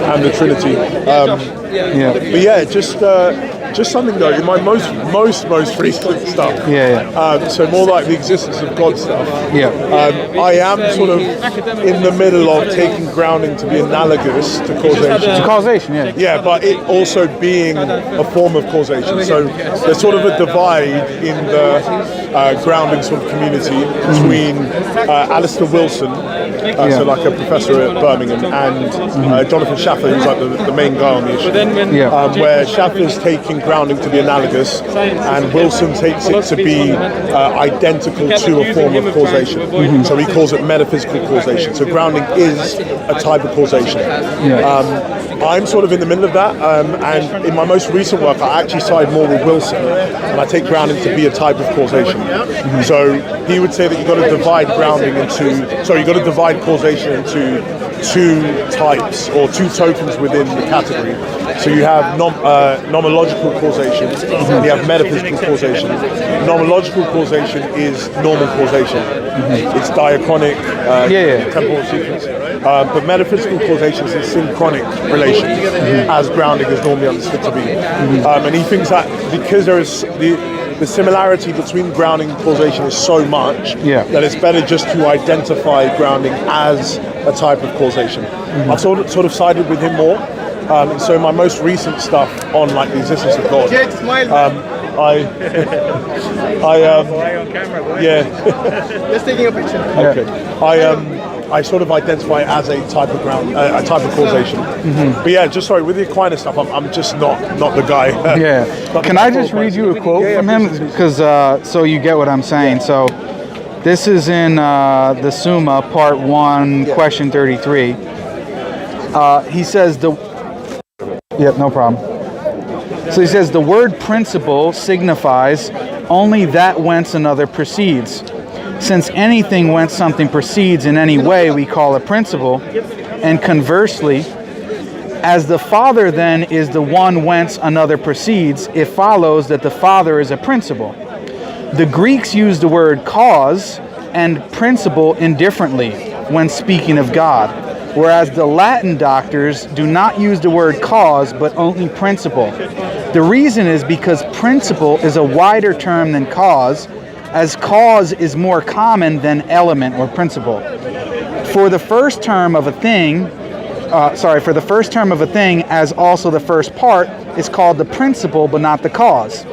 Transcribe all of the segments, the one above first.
and the Trinity. But yeah, just something though, in my most recent stuff. So more like the existence of God stuff. I am sort of in the middle of taking grounding to be analogous to causation. To causation, Yeah, but it also being a form of causation. So there's sort of a divide in the grounding sort of community between Alistair Wilson, so like a professor at Birmingham, and Jonathan Schaffer, who's like the main guy on the issue. Where Schaffer's taking grounding to be analogous, and Wilson takes it to be identical to a form of causation. So he calls it metaphysical causation. So grounding is a type of causation. I'm sort of in the middle of that, and in my most recent work, I actually side more with Wilson, and I take grounding to be a type of causation. So he would say that you've got to divide grounding you've got to divide causation into two types or two tokens within the category. So you have nomological causation, and you have metaphysical causation. Nomological causation is normal causation. It's diachronic, temporal sequence. But metaphysical causation is a synchronic relation, as grounding is normally understood to be. And he thinks that because there is the similarity between grounding and causation is so much that it's better just to identify grounding as a type of causation. I've sort of sided with him more. And so my most recent stuff on like the existence of God, Just taking a picture. Okay. I sort of identify it as a type of a type of causation. But yeah, just sorry, with the Aquinas stuff, I'm just not the guy. Can I just read you a quote from him? Because so you get what I'm saying. So this is in the Summa, Part 1, Question 33. He says no problem. So he says the word principle signifies only that whence another proceeds. Since anything whence something proceeds in any way we call a principle, and conversely, as the Father then is the one whence another proceeds, it follows that the Father is a principle. The Greeks use the word cause and principle indifferently when speaking of God, whereas the Latin doctors do not use the word cause but only principle. The reason is because principle is a wider term than cause, as cause is more common than element or principle. For the first term of a thing, as also the first part, is called the principle but not the cause.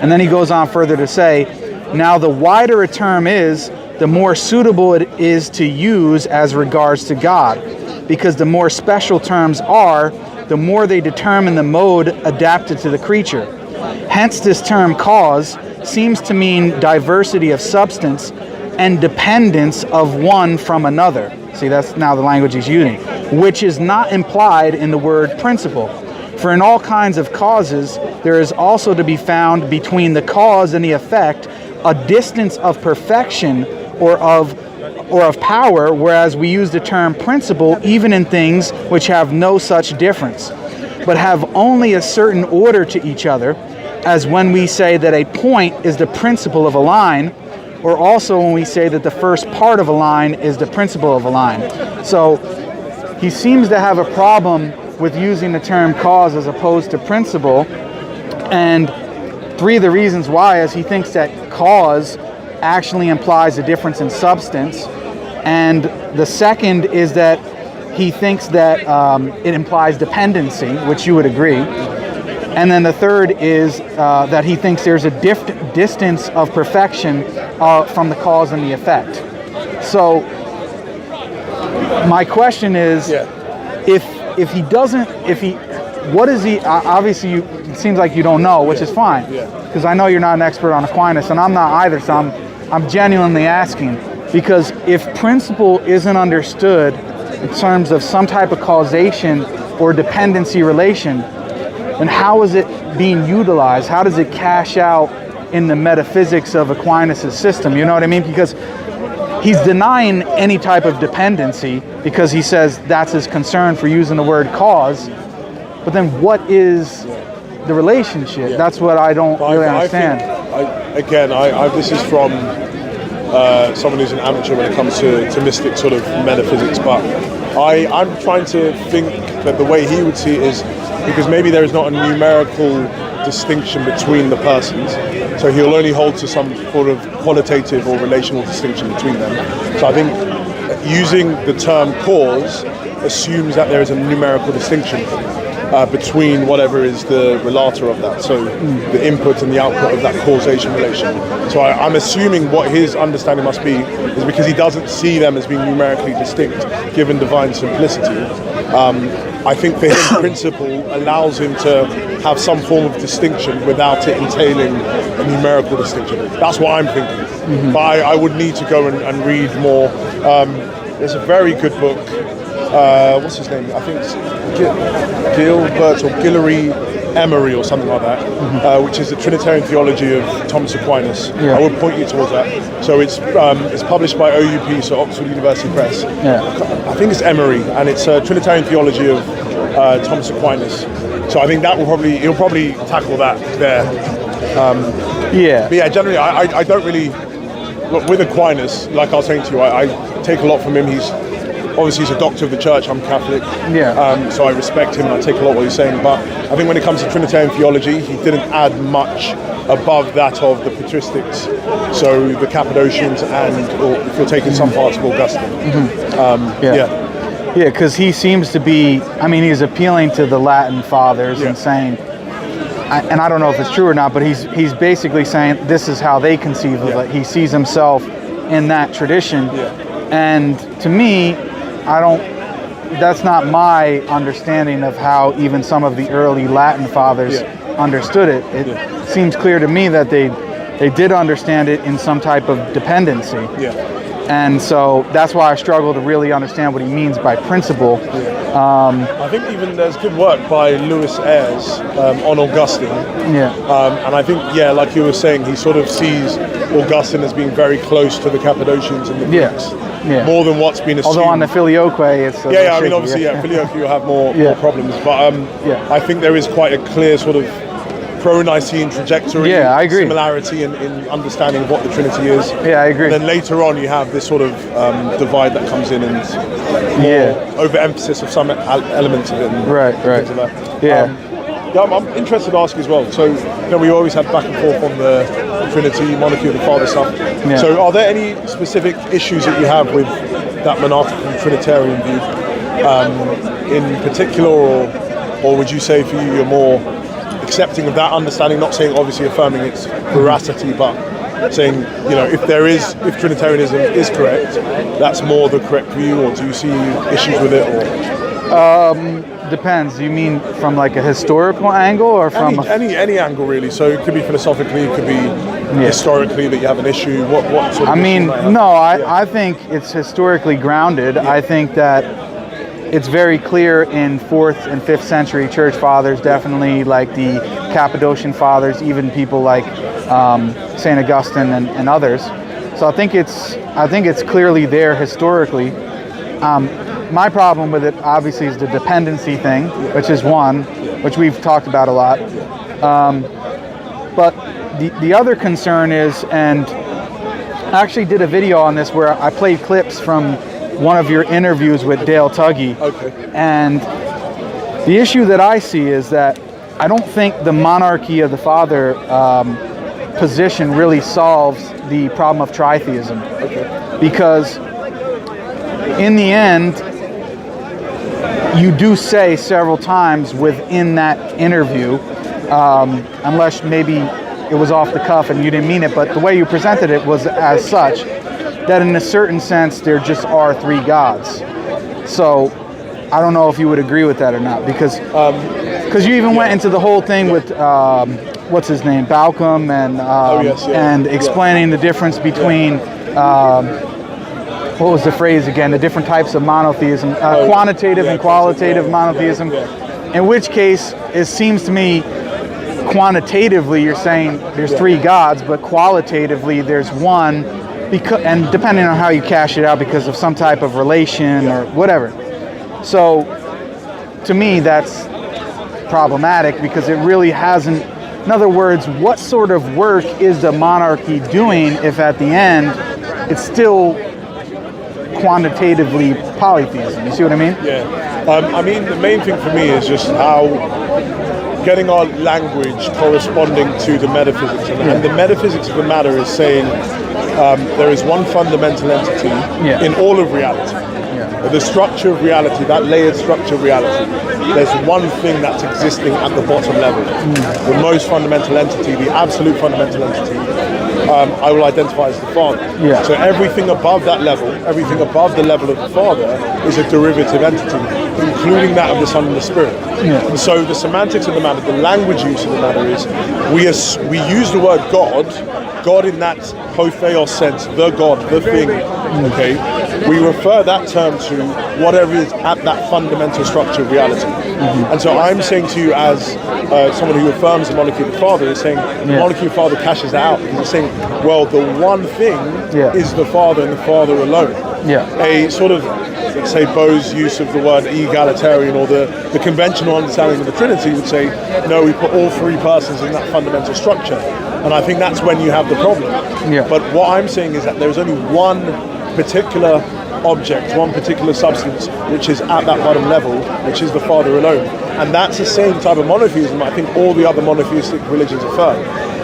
And then he goes on further to say, now the wider a term is, the more suitable it is to use as regards to God, because the more special terms are, the more they determine the mode adapted to the creature. Hence this term cause seems to mean diversity of substance and dependence of one from another. See, that's now the language he's using, which is not implied in the word principle. For in all kinds of causes, there is also to be found between the cause and the effect a distance of perfection or of power, whereas we use the term principle even in things which have no such difference, but have only a certain order to each other, as when we say that a point is the principle of a line, or also when we say that the first part of a line is the principle of a line. So he seems to have a problem with using the term cause as opposed to principle, and three of the reasons why is he thinks that cause actually implies a difference in substance, and the second is that he thinks that it implies dependency, which you would agree, and then the third is that he thinks there's a distance of perfection from the cause and the effect. So my question is, obviously it seems like you don't know, which is fine, because I know you're not an expert on Aquinas, and I'm not either, so I'm genuinely asking, because if principle isn't understood in terms of some type of causation or dependency relation, then how is it being utilized? How does it cash out in the metaphysics of Aquinas' system? You know what I mean? Because he's denying any type of dependency because he says that's his concern for using the word cause. But then what is the relationship? That's what I don't really understand. This is from someone who's an amateur when it comes to mystic sort of metaphysics, but I'm trying to think but the way he would see it is because maybe there is not a numerical distinction between the persons, so he'll only hold to some sort of qualitative or relational distinction between them. So I think using the term cause assumes that there is a numerical distinction between whatever is the relator of that, so the input and the output of that causation relation. So I'm assuming what his understanding must be is because he doesn't see them as being numerically distinct, given divine simplicity. I think for him, principle allows him to have some form of distinction without it entailing a numerical distinction. That's what I'm thinking. But I would need to go and read more. There's a very good book. What's his name? I think it's Gilbert or Guillory Emery or something like that, which is the Trinitarian Theology of Thomas Aquinas. I would point you towards that. So it's published by OUP, so Oxford University Press. I think it's Emery, and it's a Trinitarian Theology of Thomas Aquinas. So I think that he'll probably tackle that there. But yeah, generally I don't really, look, with Aquinas, like I was saying to you, I take a lot from him. Obviously, he's a doctor of the church. I'm Catholic, so I respect him and I take a lot of what he's saying. But I think when it comes to Trinitarian theology, he didn't add much above that of the patristics, so the Cappadocians, or if you're taking some parts of Augustine. Because he seems to be, I mean, he's appealing to the Latin fathers and saying, and I don't know if it's true or not, but he's basically saying this is how they conceive of it. He sees himself in that tradition, and to me, that's not my understanding of how even some of the early Latin fathers understood it. It seems clear to me that they did understand it in some type of dependency. And so that's why I struggle to really understand what he means by principle. I think even there's good work by Louis Ayres on Augustine. And I think, like you were saying, he sort of sees Augustine as being very close to the Cappadocians and the Greeks. More than what's been assumed. Although on the Filioque, it's I mean, obviously, Filioque, you have more problems. But I think there is quite a clear sort of pro-Nicene trajectory, similarity in understanding of what the Trinity is. I agree. And then later on, you have this sort of divide that comes in and more overemphasis of some elements of it. Right. Of that. I'm interested to ask as well. So, we always had back and forth on the Trinity, monarchy of the Father stuff. So, are there any specific issues that you have with that monarchical Trinitarian view in particular, or would you say for you you're more accepting of that understanding, not saying obviously affirming its veracity, but saying, if Trinitarianism is correct, that's more the correct view, or do you see issues with it? Or depends. You mean from like a historical angle, or from any angle really? So it could be philosophically, it could be historically that you have an issue. What sort of I mean, I think it's historically grounded. I think that it's very clear in 4th and 5th century church fathers, definitely like the Cappadocian fathers, even people like St. Augustine and others. So I think it's clearly there historically. My problem with it, obviously, is the dependency thing, which is one, which we've talked about a lot. But the other concern is, and I actually did a video on this where I played clips from one of your interviews with Dale Tuggy. And the issue that I see is that I don't think the monarchy of the Father position really solves the problem of tritheism. Because in the end, you do say several times within that interview, unless maybe it was off the cuff and you didn't mean it, but the way you presented it was as such, that in a certain sense there just are 3 gods. So I don't know if you would agree with that or not, because you even went into the whole thing with what's his name, Balcom, and explaining the difference between what was the phrase again? The different types of monotheism, quantitative and qualitative monotheism. In which case, it seems to me, quantitatively you're saying there's 3 gods, but qualitatively there's one, and depending on how you cash it out, because of some type of relation or whatever. So, to me, that's problematic because it really hasn't. In other words, what sort of work is the monarchy doing if at the end it's still quantitatively polytheism? You see what I mean? I mean, the main thing for me is just how getting our language corresponding to the metaphysics. And the metaphysics of the matter is saying there is one fundamental entity in all of reality. The structure of reality, that layered structure of reality, there's one thing that's existing at the bottom level. The most fundamental entity, the absolute fundamental entity, I will identify as the Father. So everything above that level, everything above the level of the Father is a derivative entity, including that of the Son and the Spirit. And so the semantics of the matter, the language use of the matter is, we use the word God in that hotheos sense, the God, the thing, okay? We refer that term to whatever is at that fundamental structure of reality. And so I'm saying to you, as someone who affirms the monarchy of the Father, is saying the monarchy of the Father cashes that out, because it's saying, well, the one thing is the Father and the Father alone. A sort of, let's say, Bo's use of the word egalitarian, or the conventional understanding of the Trinity would say, no, we put all three persons in that fundamental structure. And I think that's when you have the problem. But what I'm saying is that there's only one particular object, one particular substance, which is at that bottom level, which is the Father alone. And that's the same type of monotheism I think all the other monotheistic religions affirm.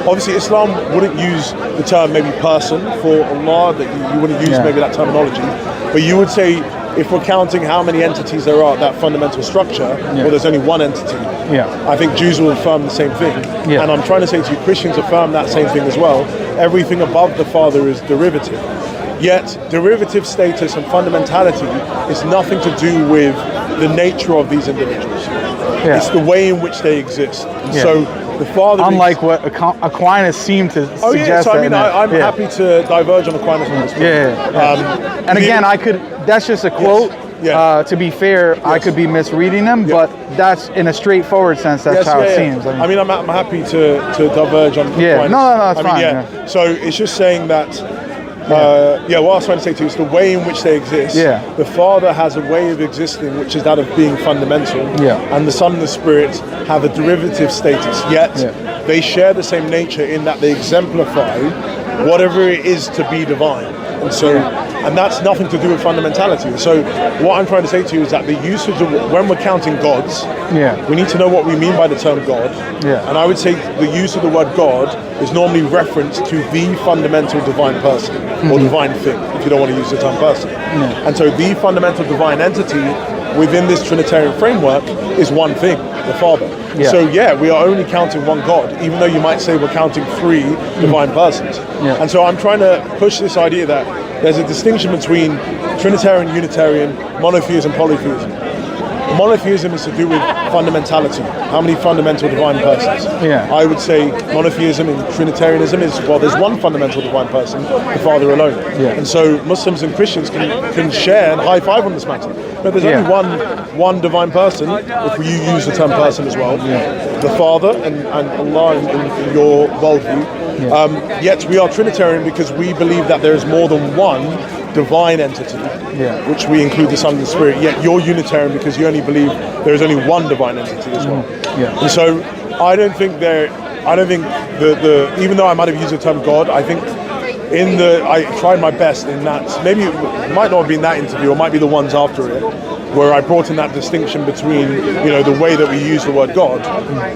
Obviously, Islam wouldn't use the term maybe person for Allah, that you wouldn't use maybe that terminology, but you would say, if we're counting how many entities there are at that fundamental structure, well, there's only one entity. I think Jews will affirm the same thing. And I'm trying to say to you, Christians affirm that same thing as well. Everything above the Father is derivative. Yet, derivative status and fundamentality is nothing to do with the nature of these individuals. It's the way in which they exist. And so, the Father, unlike what Aquinas seemed to suggest. So I mean, I'm happy to diverge on Aquinas on this one. And again, that's just a quote. To be fair, I could be misreading them, but that's in a straightforward sense. That's how it seems. I mean, I'm happy to diverge on Aquinas. No, it's fine. So it's just saying that. What I was trying to say to you is the way in which they exist. The Father has a way of existing which is that of being fundamental, and the Son and the Spirit have a derivative status, yet they share the same nature in that they exemplify whatever it is to be divine. And so, and that's nothing to do with fundamentality. So what I'm trying to say to you is that the usage of, when we're counting gods, we need to know what we mean by the term God. And I would say the use of the word God is normally referenced to the fundamental divine person, or divine thing, if you don't want to use the term person. And so the fundamental divine entity within this Trinitarian framework is one thing, the Father. So we are only counting one God, even though you might say we're counting three divine persons. And so I'm trying to push this idea that there's a distinction between Trinitarian, Unitarian, monotheism, polytheism. Monotheism is to do with fundamentality. How many fundamental divine persons? I would say monotheism and Trinitarianism is, well, there's one fundamental divine person, the Father alone. And so Muslims and Christians can share and high five on this matter. But there's only one divine person, if you use the term person as well, the Father and Allah in your worldview. Yet we are Trinitarian because we believe that there is more than one divine entity, which we include the Son and the Spirit. Yet you're Unitarian because you only believe there is only one divine entity as well. And so I don't think the even though I might have used the term God, I think I tried my best in that. Maybe it might not have been that interview, or might be the ones after it, where I brought in that distinction between, the way that we use the word God.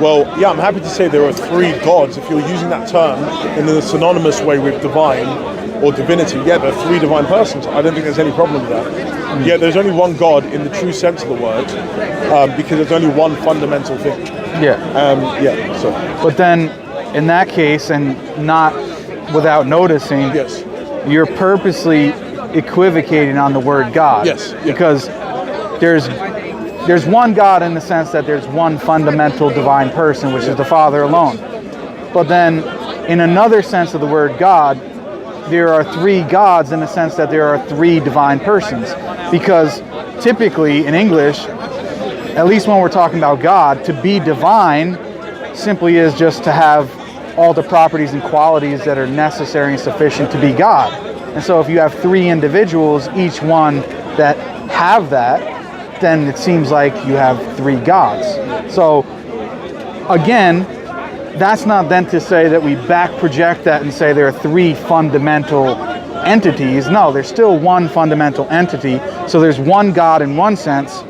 Well, I'm happy to say there are three gods. If you're using that term in the synonymous way with divine or divinity, there are three divine persons. I don't think there's any problem with that. Yet there's only one God in the true sense of the word, because there's only one fundamental thing. But then, in that case, and not without noticing, you're purposely equivocating on the word God. Because there's one God in the sense that there's one fundamental divine person, which is the Father alone. But then, in another sense of the word God, there are three gods in the sense that there are three divine persons. Because typically in English, at least when we're talking about God, to be divine simply is just to have all the properties and qualities that are necessary and sufficient to be God. And so if you have three individuals, each one that have that, then it seems like you have three gods. So again, that's not then to say that we back project that and say there are three fundamental entities. No, there's still one fundamental entity. So there's one God in one sense,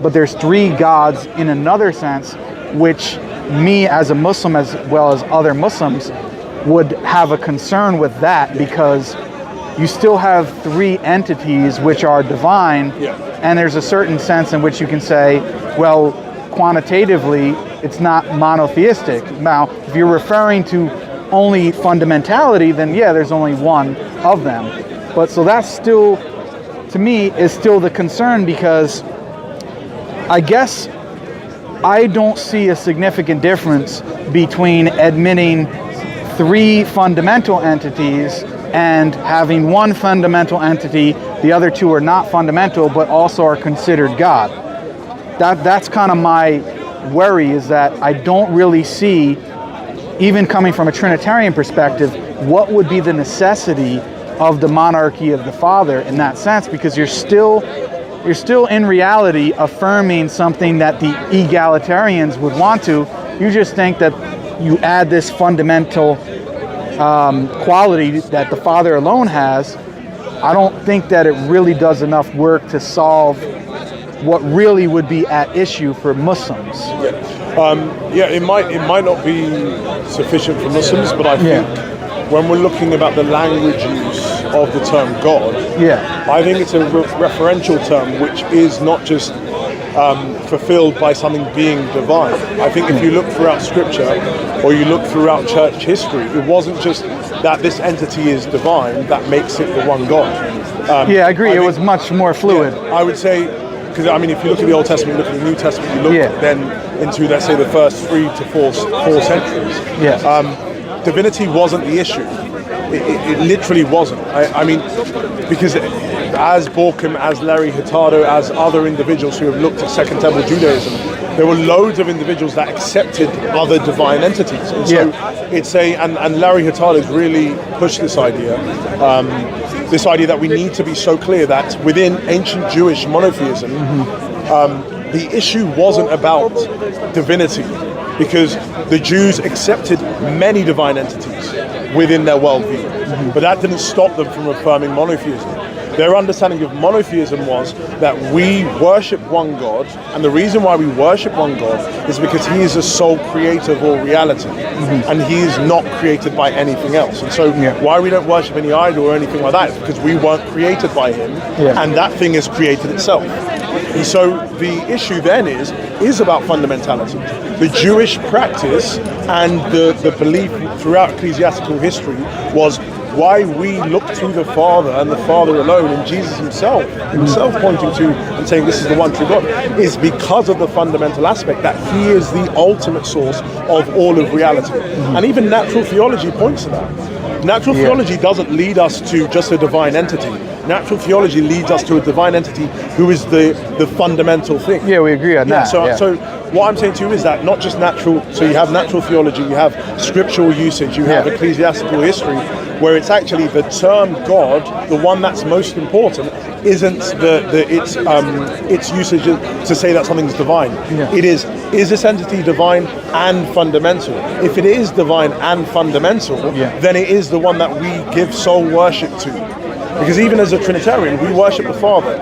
but there's three gods in another sense, which me as a Muslim as well as other Muslims would have a concern with that, because you still have three entities which are divine, and there's a certain sense in which you can say, well, quantitatively, it's not monotheistic. Now, if you're referring to only fundamentality, then yeah, there's only one of them. But so that's still, to me, is still the concern, because I guess I don't see a significant difference between admitting three fundamental entities and having one fundamental entity, the other two are not fundamental, but also are considered God. That's kind of my worry, is that I don't really see, even coming from a Trinitarian perspective, what would be the necessity of the monarchy of the Father in that sense, because you're still in reality affirming something that the egalitarians would want to. You just think that you add this fundamental quality that the Father alone has. I don't think that it really does enough work to solve what really would be at issue for Muslims. It might not be sufficient for Muslims, but I think when we're looking about the language use of the term God, I think it's a referential term which is not just fulfilled by something being divine. I think if you look throughout Scripture, or you look throughout church history, it wasn't just that this entity is divine that makes it the one God. I agree. It was much more fluid. I would say, because I mean, if you look at the Old Testament, you look at the New Testament, you look then into, let's say, the first 3 to 4 centuries. Divinity wasn't the issue. It literally wasn't. I mean, because as Borkham, as Larry Hurtado, as other individuals who have looked at Second Temple Judaism, there were loads of individuals that accepted other divine entities. And so it's and Larry Hurtado's really pushed this idea that we need to be so clear that within ancient Jewish monotheism, the issue wasn't about divinity, because the Jews accepted many divine entities within their worldview, but that didn't stop them from affirming monotheism. Their understanding of monotheism was that we worship one God, and the reason why we worship one God is because he is the sole creator of all reality, and he is not created by anything else. And so why we don't worship any idol or anything like that is because we weren't created by him, and that thing has created itself. And so the issue then is about fundamentality. The Jewish practice and the belief throughout ecclesiastical history was why we look to the Father and the Father alone, and Jesus himself pointing to and saying this is the one true God, is because of the fundamental aspect that he is the ultimate source of all of reality. And even natural theology points to that. Natural theology doesn't lead us to just a divine entity. Natural theology leads us to a divine entity who is the fundamental thing. Yeah, we agree on that. So what I'm saying to you is that not just natural, so you have natural theology, you have scriptural usage, you have ecclesiastical history, where it's actually the term God, the one that's most important, isn't its usage to say that something's divine. It is this entity divine and fundamental? If it is divine and fundamental, then it is the one that we give sole worship to. Because even as a Trinitarian, we worship the Father.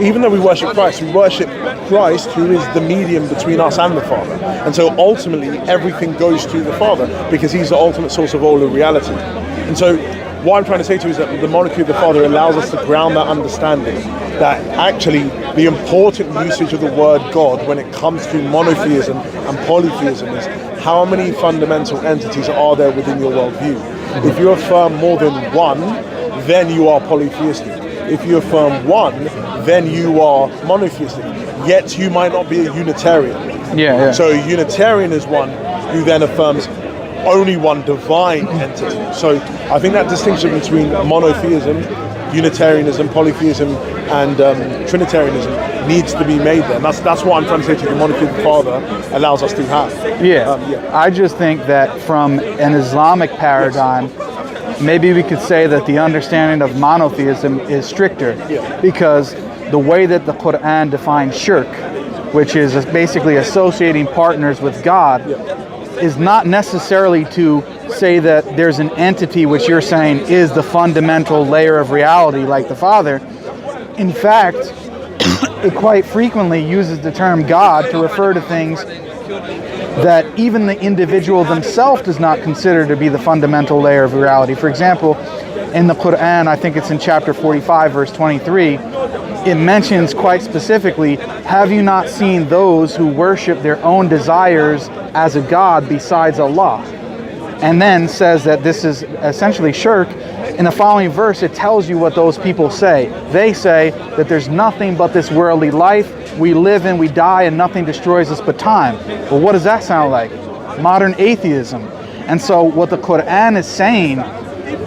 Even though we worship Christ, we worship Christ, who is the medium between us and the Father. And so ultimately, everything goes to the Father, because he's the ultimate source of all of reality. And so what I'm trying to say to you is that the monarchy of the Father allows us to ground that understanding that actually the important usage of the word God when it comes to monotheism and polytheism is how many fundamental entities are there within your worldview. If you affirm more than one, then you are polytheistic. If you affirm one, then you are monotheistic. Yet you might not be a Unitarian. So a Unitarian is one who then affirms only one divine entity. So I think that distinction between monotheism, Unitarianism, polytheism, and Trinitarianism needs to be made there. And that's what I'm trying to say to you. The monarchy of the Father allows us to have. I just think that from an Islamic paradigm, maybe we could say that the understanding of monotheism is stricter, because the way that the Quran defines shirk, which is basically associating partners with God, is not necessarily to say that there's an entity which you're saying is the fundamental layer of reality like the Father. In fact, it quite frequently uses the term God to refer to things that even the individual themselves does not consider to be the fundamental layer of reality. For example, in the Quran, I think it's in chapter 45, verse 23, it mentions quite specifically, have you not seen those who worship their own desires as a God besides Allah? And then says that this is essentially shirk. In the following verse, it tells you what those people say. They say that there's nothing but this worldly life. We live and we die and nothing destroys us but time. Well, what does that sound like? Modern atheism. And so what the Quran is saying,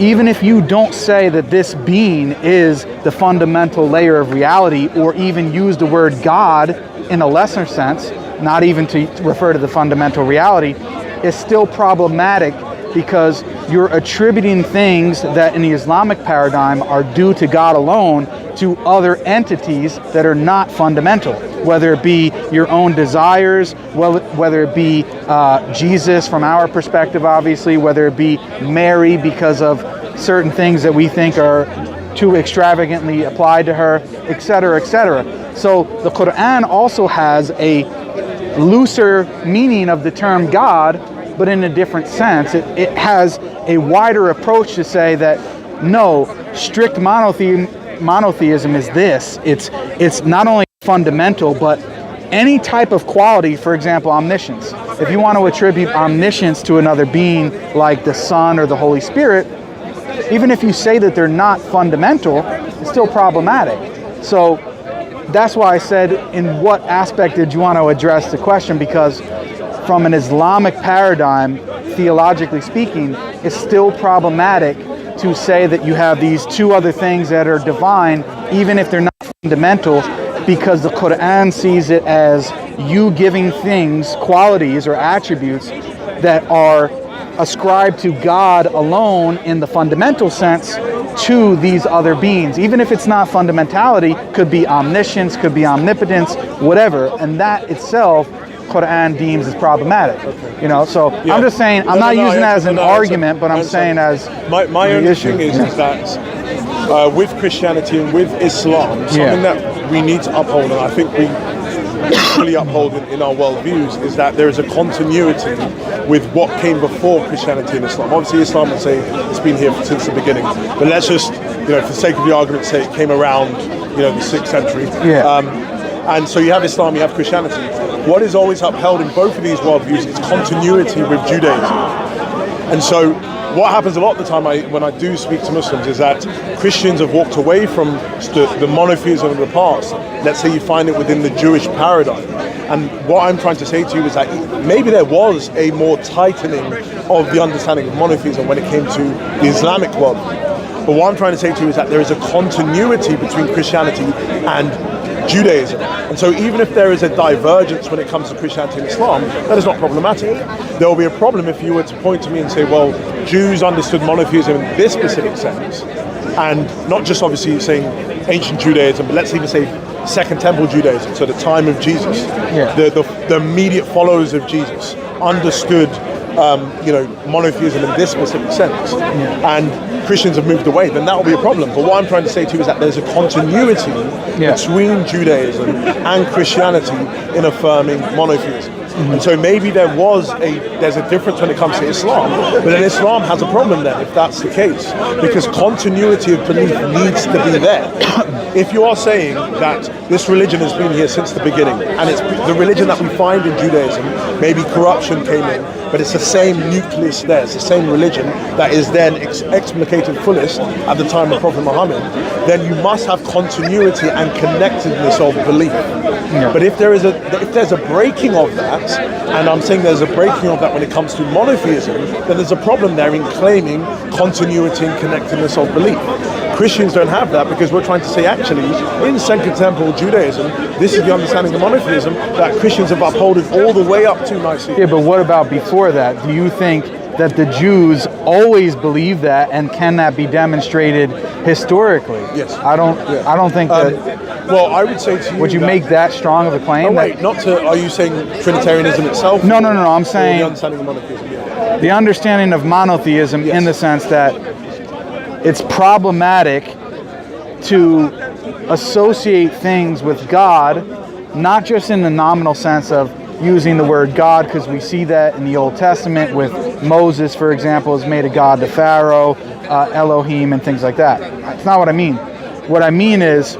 even if you don't say that this being is the fundamental layer of reality, or even use the word God in a lesser sense, not even to refer to the fundamental reality, it's still problematic, because you're attributing things that in the Islamic paradigm are due to God alone to other entities that are not fundamental, whether it be your own desires, whether it be Jesus from our perspective, obviously, whether it be Mary because of certain things that we think are too extravagantly applied to her, etc., etc. So the Quran also has a looser meaning of the term God, but in a different sense. It has a wider approach to say that no, strict monotheism is this. It's not only fundamental, but any type of quality, for example, omniscience. If you want to attribute omniscience to another being like the Son or the Holy Spirit, even if you say that they're not fundamental, it's still problematic. So that's why I said, in what aspect did you want to address the question? Because from an Islamic paradigm, theologically speaking, it's still problematic to say that you have these two other things that are divine, even if they're not fundamental, because the Quran sees it as you giving things qualities or attributes that are ascribed to God alone in the fundamental sense to these other beings. Even if it's not fundamentality, could be omniscience, could be omnipotence, whatever, and that itself Quran deems as problematic. You know, so yeah. I'm just saying, I'm not using that as an argument, but I'm saying as my only thing is that with Christianity and with Islam, something that we need to uphold, and I think we fully uphold in our worldviews, is that there is a continuity with what came before Christianity and Islam. Obviously, Islam would say it's been here since the beginning, but let's just, for the sake of the argument, say it came around, the 6th century. And so you have Islam, you have Christianity. What is always upheld in both of these worldviews is continuity with Judaism. And so what happens a lot of the time when I do speak to Muslims is that Christians have walked away from the monotheism of the past. Let's say you find it within the Jewish paradigm. And what I'm trying to say to you is that maybe there was a more tightening of the understanding of monotheism when it came to the Islamic worldview. But what I'm trying to say to you is that there is a continuity between Christianity and Judaism. And so even if there is a divergence when it comes to Christianity and Islam, that is not problematic. There will be a problem if you were to point to me and say, well, Jews understood monotheism in this specific sense, and not just obviously saying ancient Judaism, but let's even say Second Temple Judaism, so the time of Jesus, the immediate followers of Jesus understood monotheism in this specific sense, and Christians have moved away, then that will be a problem. But what I'm trying to say to you is that there's a continuity between Judaism and Christianity in affirming monotheism. And so maybe there's a difference when it comes to Islam, but then Islam has a problem then, if that's the case, because continuity of belief needs to be there. If you are saying that this religion has been here since the beginning, and it's the religion that we find in Judaism, maybe corruption came in, but it's the same nucleus there, it's the same religion that is then explicated fullest at the time of Prophet Muhammad, then you must have continuity and connectedness of belief. But if there's a breaking of that, and I'm saying there's a breaking of that when it comes to monotheism, then there's a problem there in claiming continuity and connectedness of belief. Christians don't have that, because we're trying to say actually in Second Temple Judaism, this is the understanding of monotheism that Christians have upheld all the way up to Nicaea. Yeah, but what about before that? Do you think that the Jews always believe that, and can that be demonstrated historically? Yes. I don't think that. Well, I would say to you. Would you make that strong of a claim? Oh wait, are you saying Trinitarianism itself? No. I'm saying the understanding of monotheism. Yeah. The understanding of monotheism, in the sense that it's problematic to associate things with God, not just in the nominal sense of using the word God, because we see that in the Old Testament with Moses, for example, is made a god to Pharaoh, Elohim, and things like that. That's not what I mean. What I mean is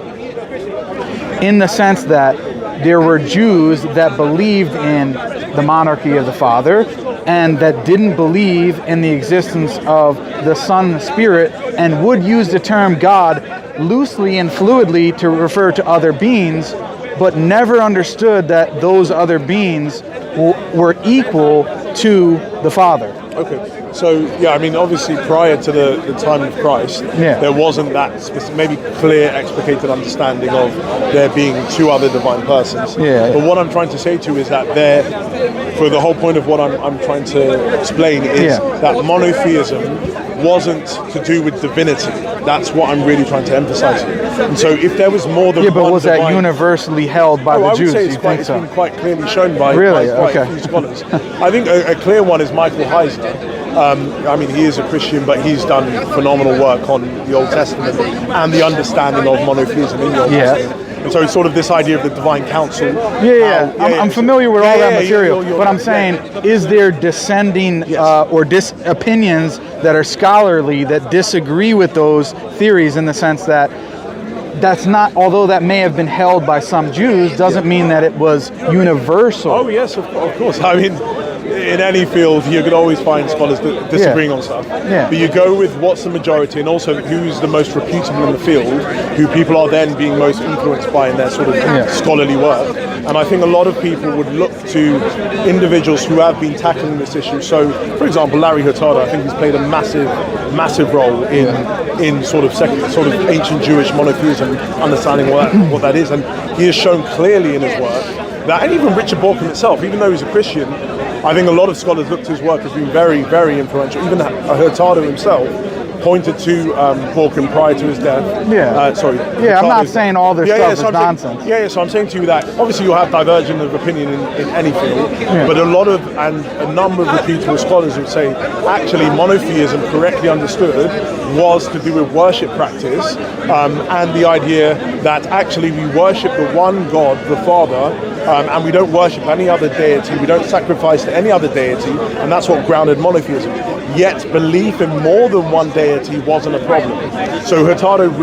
in the sense that there were Jews that believed in the monarchy of the Father and that didn't believe in the existence of the Son and the Spirit, and would use the term God loosely and fluidly to refer to other beings, but never understood that those other beings were equal to the Father. Okay, so yeah, I mean, obviously prior to the time of Christ, there wasn't that maybe clear, explicated understanding of there being two other divine persons. But what I'm trying to say to you is that for the whole point of what I'm trying to explain is that monotheism wasn't to do with divinity. That's what I'm really trying to emphasize here. And so if there was more than one but was divine, that universally held by the Jews? I would say it's been quite clearly shown by quite a few scholars. I think a clear one is Michael Hyde. I mean, he is a Christian, but he's done phenomenal work on the Old Testament and the understanding of monotheism in the Old Testament. And so it's sort of this idea of the divine council. I'm familiar with all that material, but I'm saying, is there dissenting or opinions that are scholarly that disagree with those theories, in the sense that that's not, although that may have been held by some Jews, doesn't mean that it was universal. Oh yes, of course. I mean, in any field, you could always find scholars disagreeing on stuff. But you go with what's the majority, and also who's the most reputable in the field, who people are then being most influenced by in their sort of scholarly work. And I think a lot of people would look to individuals who have been tackling this issue. So, for example, Larry Hurtado, I think he's played a massive role in sort of ancient Jewish monotheism, understanding what that is. And he has shown clearly in his work that, and even Richard Borkham itself, even though he's a Christian, I think a lot of scholars look to his work as being very, very influential. Even Hurtado himself pointed to Borkham prior to his death. I'm not saying all this stuff is nonsense. So I'm saying to you that obviously you'll have divergence of opinion in any field, but a number of reputable scholars would say actually monotheism, correctly understood, was to do with worship practice, and the idea that actually we worship the one God, the Father, and we don't worship any other deity, we don't sacrifice to any other deity, and that's what grounded monotheism. Yet belief in more than one deity wasn't a problem. So Hurtado really